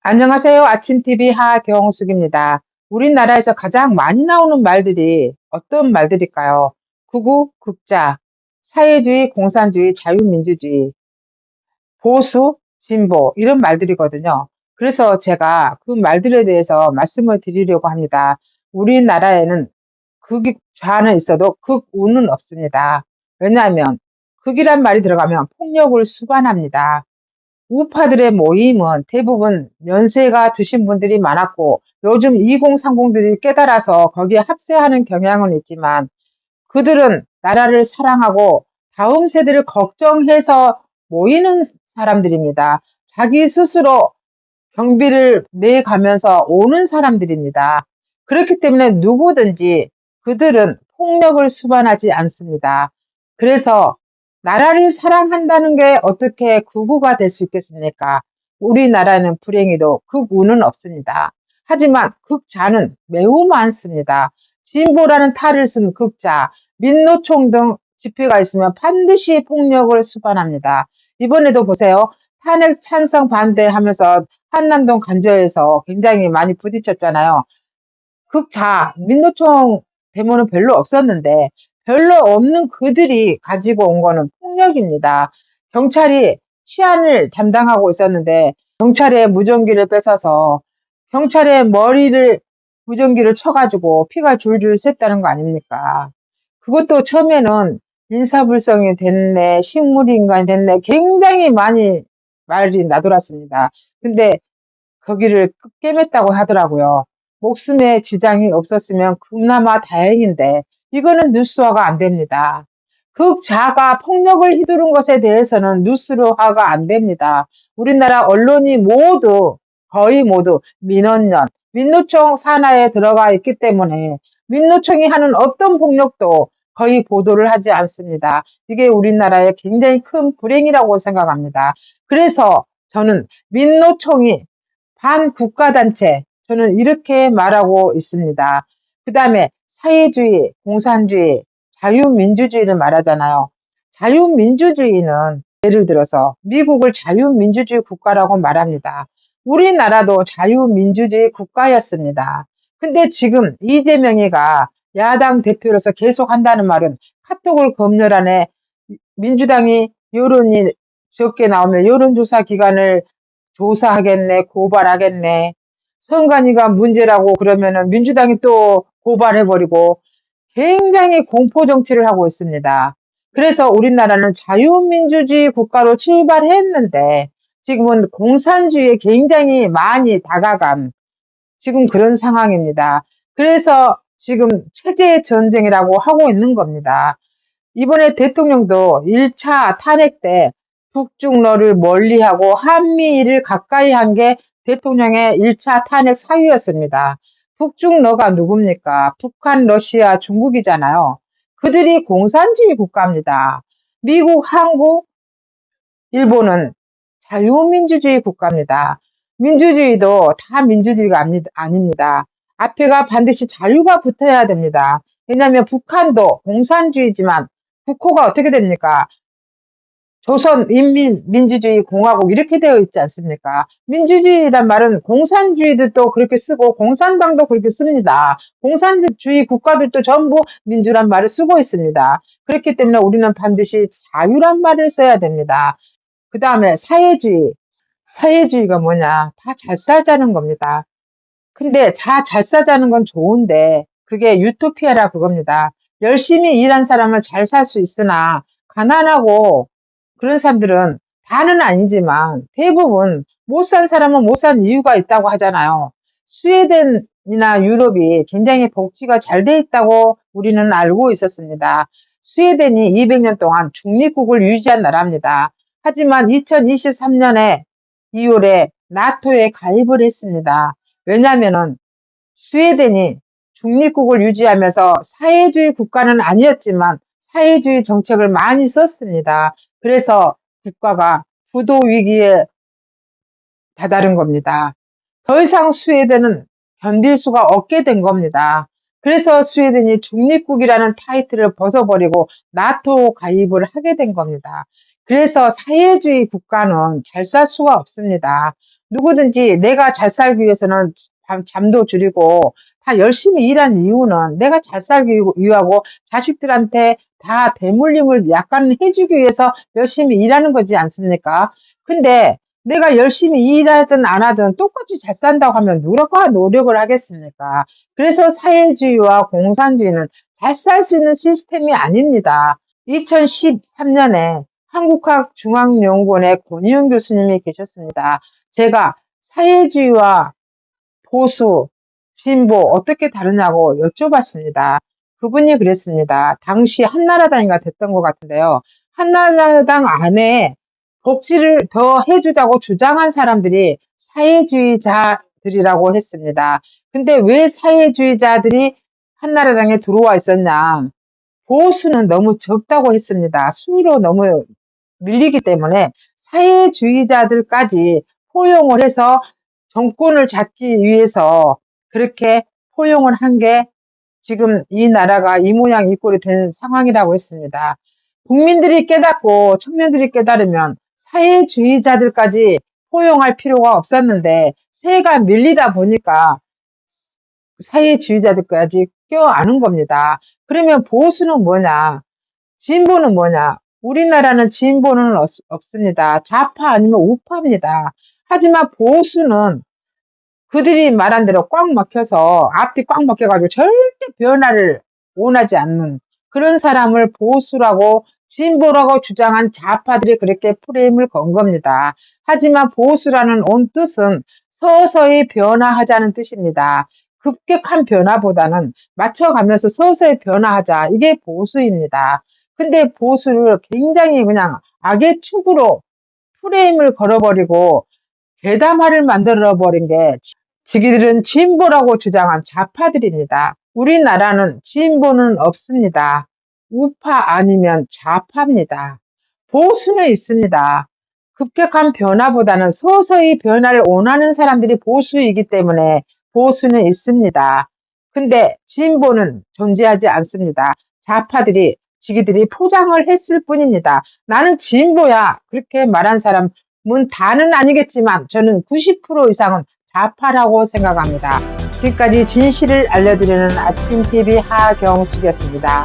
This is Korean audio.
안녕하세요. 아침TV 하경숙입니다. 우리나라에서 가장 많이 나오는 말들이 어떤 말들일까요? 극우, 극자, 사회주의, 공산주의, 자유민주주의, 보수, 진보 이런 말들이거든요. 그래서 제가 그 말들에 대해서 말씀을 드리려고 합니다. 우리나라에는 극이 좌는 있어도 극우는 없습니다. 왜냐하면 극이란 말이 들어가면 폭력을 수반합니다. 우파들의 모임은 대부분 연세가 드신 분들이 많았고 요즘 2030들이 깨달아서 거기에 합세하는 경향은 있지만 그들은 나라를 사랑하고 다음 세대를 걱정해서 모이는 사람들입니다. 자기 스스로 경비를 내가면서 오는 사람들입니다. 그렇기 때문에 누구든지 그들은 폭력을 수반하지 않습니다. 그래서 나라를 사랑한다는 게 어떻게 극우가 될 수 있겠습니까? 우리나라는 불행히도 극우는 없습니다. 하지만 극자는 매우 많습니다. 진보라는 탈을 쓴 극자, 민노총 등 집회가 있으면 반드시 폭력을 수반합니다. 이번에도 보세요. 탄핵 찬성 반대하면서 한남동 간저에서 굉장히 많이 부딪혔잖아요. 극자, 민노총 데모는 별로 없었는데 별로 없는 그들이 가지고 온 거는 폭력입니다. 경찰이 치안을 담당하고 있었는데 경찰의 무전기를 뺏어서 경찰의 머리를 무전기를 쳐가지고 피가 줄줄 샜다는 거 아닙니까? 그것도 처음에는 인사불성이 됐네, 식물인간이 됐네, 굉장히 많이 말이 나돌았습니다. 근데 거기를 꿰맸다고 하더라고요. 목숨에 지장이 없었으면 그나마 다행인데 이거는 뉴스화가 안 됩니다. 극자가 폭력을 휘두른 것에 대해서는 뉴스화가 안 됩니다. 우리나라 언론이 모두 거의 모두 민원연, 민노총 산하에 들어가 있기 때문에 민노총이 하는 어떤 폭력도 거의 보도를 하지 않습니다. 이게 우리나라의 굉장히 큰 불행이라고 생각합니다. 그래서 저는 민노총이 반국가단체, 저는 이렇게 말하고 있습니다. 그 다음에 사회주의, 공산주의, 자유민주주의를 말하잖아요. 자유민주주의는 예를 들어서 미국을 자유민주주의 국가라고 말합니다. 우리나라도 자유민주주의 국가였습니다. 근데 지금 이재명이가 야당 대표로서 계속 한다는 말은 카톡을 검열하네, 민주당이 여론이 적게 나오면 여론조사 기관을 조사하겠네, 고발하겠네. 선관위가 문제라고 그러면은 민주당이 또 고발해버리고 굉장히 공포 정치를 하고 있습니다. 그래서 우리나라는 자유민주주의 국가로 출발했는데 지금은 공산주의에 굉장히 많이 다가간 지금 그런 상황입니다. 그래서 지금 체제 전쟁이라고 하고 있는 겁니다. 이번에 대통령도 1차 탄핵 때 북중러를 멀리하고 한미일을 가까이 한 게 대통령의 1차 탄핵 사유였습니다. 북중러가 누굽니까? 북한, 러시아, 중국이잖아요. 그들이 공산주의 국가입니다. 미국, 한국, 일본은 자유민주주의 국가입니다. 민주주의도 다 민주주의가 아닙니다. 앞에가 반드시 자유가 붙어야 됩니다. 왜냐하면 북한도 공산주의지만 국호가 어떻게 됩니까? 조선인민민주주의공화국 이렇게 되어 있지 않습니까? 민주주의란 말은 공산주의들도 그렇게 쓰고 공산당도 그렇게 씁니다. 공산주의 국가들도 전부 민주란 말을 쓰고 있습니다. 그렇기 때문에 우리는 반드시 자유란 말을 써야 됩니다. 그 다음에 사회주의. 사회주의가 뭐냐? 다 잘 살자는 겁니다. 근데 잘 살자는 건 좋은데 그게 유토피아라 그겁니다. 열심히 일한 사람은 잘 살 수 있으나 가난하고 그런 사람들은 다는 아니지만 대부분 못 산 사람은 못 산 이유가 있다고 하잖아요. 스웨덴이나 유럽이 굉장히 복지가 잘 돼 있다고 우리는 알고 있었습니다. 스웨덴이 200년 동안 중립국을 유지한 나라입니다. 하지만 2023년에 2월에 나토에 가입을 했습니다. 왜냐하면은 스웨덴이 중립국을 유지하면서 사회주의 국가는 아니었지만 사회주의 정책을 많이 썼습니다. 그래서 국가가 부도 위기에 다다른 겁니다. 더 이상 스웨덴은 견딜 수가 없게 된 겁니다. 그래서 스웨덴이 중립국이라는 타이틀을 벗어버리고 나토 가입을 하게 된 겁니다. 그래서 사회주의 국가는 잘 살 수가 없습니다. 누구든지 내가 잘 살기 위해서는 잠도 줄이고 다 열심히 일하는 이유는 내가 잘 살기 위하고 자식들한테 다 대물림을 약간 해주기 위해서 열심히 일하는 거지 않습니까? 근데 내가 열심히 일하든 안 하든 똑같이 잘 산다고 하면 누가 노력을 하겠습니까? 그래서 사회주의와 공산주의는 잘 살 수 있는 시스템이 아닙니다. 2013년에 한국학중앙연구원의 권희영 교수님이 계셨습니다. 제가 사회주의와 보수, 진보 어떻게 다르냐고 여쭤봤습니다. 그분이 그랬습니다. 당시 한나라당인가 됐던 것 같은데요. 한나라당 안에 복지를 더 해주자고 주장한 사람들이 사회주의자들이라고 했습니다. 근데 왜 사회주의자들이 한나라당에 들어와 있었냐? 보수는 너무 적다고 했습니다. 수로 너무 밀리기 때문에 사회주의자들까지 포용을 해서 정권을 잡기 위해서 그렇게 포용을 한 게 지금 이 나라가 이 모양 이 꼴이 된 상황이라고 했습니다. 국민들이 깨닫고 청년들이 깨달으면 사회주의자들까지 포용할 필요가 없었는데 새가 밀리다 보니까 사회주의자들까지 껴안은 겁니다. 그러면 보수는 뭐냐? 진보는 뭐냐? 우리나라는 진보는 없습니다. 좌파 아니면 우파입니다. 하지만 보수는 그들이 말한 대로 꽉 막혀서 앞뒤 꽉 막혀가지고 절대 변화를 원하지 않는 그런 사람을 보수라고 진보라고 주장한 좌파들이 그렇게 프레임을 건 겁니다. 하지만 보수라는 온 뜻은 서서히 변화하자는 뜻입니다. 급격한 변화보다는 맞춰가면서 서서히 변화하자. 이게 보수입니다. 근데 보수를 굉장히 그냥 악의 축으로 프레임을 걸어버리고 괴담화를 만들어버린 게 지기들은 진보라고 주장한 좌파들입니다. 우리나라는 진보는 없습니다. 우파 아니면 좌파입니다. 보수는 있습니다. 급격한 변화보다는 서서히 변화를 원하는 사람들이 보수이기 때문에 보수는 있습니다. 근데 진보는 존재하지 않습니다. 좌파들이 지기들이 포장을 했을 뿐입니다. 나는 진보야 그렇게 말한 사람은 다는 아니겠지만 저는 90% 이상은 좌파라고 생각합니다. 지금까지 진실을 알려드리는 아침TV 하경숙이었습니다.